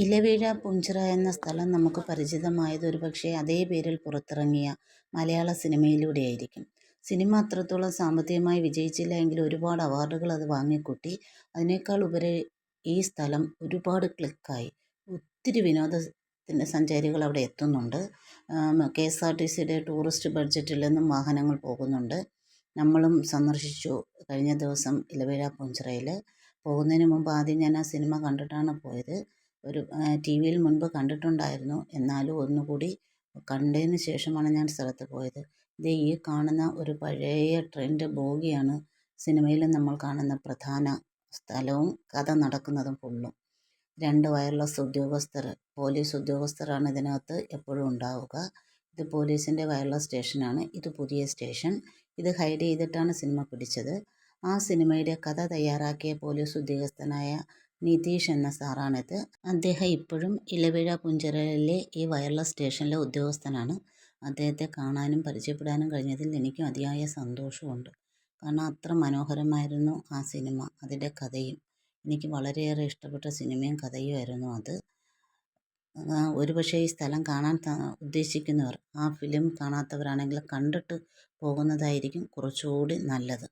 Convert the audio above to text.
ഇലവീഴ പുഞ്ചിറ എന്ന സ്ഥലം നമുക്ക് പരിചിതമായത് ഒരുപക്ഷേ അതേ പേരിൽ പുറത്തിറങ്ങിയ മലയാള സിനിമയിലൂടെയായിരിക്കും. സിനിമ അത്രത്തോളം സാമ്പത്തികമായി വിജയിച്ചില്ല എങ്കിലും ഒരുപാട് അവാർഡുകൾ അത് വാങ്ങിക്കൂട്ടി. അതിനേക്കാൾ ഉപരി ഈ സ്ഥലം ഒരുപാട് ക്ലിക്കായി. ഒത്തിരി സഞ്ചാരികൾ അവിടെ എത്തുന്നുണ്ട്. KSRTCയുടെ ടൂറിസ്റ്റ് ബഡ്ജറ്റിൽ നിന്നും വാഹനങ്ങൾ പോകുന്നുണ്ട്. നമ്മളും സന്ദർശിച്ചു കഴിഞ്ഞ ദിവസം ഇലവീഴ പുഞ്ചിറയിൽ. പോകുന്നതിന് മുമ്പ് ആദ്യം ഞാൻ ആ സിനിമ കണ്ടിട്ടാണ് പോയത്. ഒരു TV-യിൽ മുൻപ് കണ്ടിട്ടുണ്ടായിരുന്നു. എന്നാലും ഒന്നുകൂടി കണ്ടതിന് ശേഷമാണ് ഞാൻ സ്ഥലത്ത് പോയത്. ഇത് ഈ കാണുന്ന ഒരു പഴയ ട്രെയിനിൻ്റെ ബോഗിയാണ് സിനിമയിൽ നമ്മൾ കാണുന്ന പ്രധാന സ്ഥലവും കഥ നടക്കുന്നതും ഫുള്ളും. 2 വയർലെസ് ഉദ്യോഗസ്ഥർ, പോലീസ് ഉദ്യോഗസ്ഥരാണ് ഇതിനകത്ത് എപ്പോഴും ഉണ്ടാവുക. ഇത് പോലീസിൻ്റെ വയർലെസ് സ്റ്റേഷനാണ്. ഇത് പുതിയ സ്റ്റേഷൻ. ഇത് ഹൈഡ് ചെയ്തിട്ടാണ് സിനിമ പിടിച്ചത്. ആ സിനിമയുടെ കഥ തയ്യാറാക്കിയ പോലീസ് ഉദ്യോഗസ്ഥനായ നിതീഷ് എന്ന സാറാണിത്. അദ്ദേഹം ഇപ്പോഴും ഇലവീഴ പുഞ്ചിറയിലെ ഈ വയർലെസ് സ്റ്റേഷനിലെ ഉദ്യോഗസ്ഥനാണ്. അദ്ദേഹത്തെ കാണാനും പരിചയപ്പെടാനും കഴിഞ്ഞതിൽ എനിക്കും അതിയായ സന്തോഷമുണ്ട്. കാരണം അത്ര മനോഹരമായിരുന്നു ആ സിനിമ, അതിൻ്റെ കഥയും. എനിക്ക് വളരെയേറെ ഇഷ്ടപ്പെട്ട സിനിമയും കഥയുമായിരുന്നു അത്. ഒരുപക്ഷേ ഈ സ്ഥലം കാണാൻ ഉദ്ദേശിക്കുന്നവർ, ആ ഫിലിം കാണാത്തവരാണെങ്കിൽ കണ്ടിട്ട് പോകുന്നതായിരിക്കും കുറച്ചുകൂടി നല്ലത്.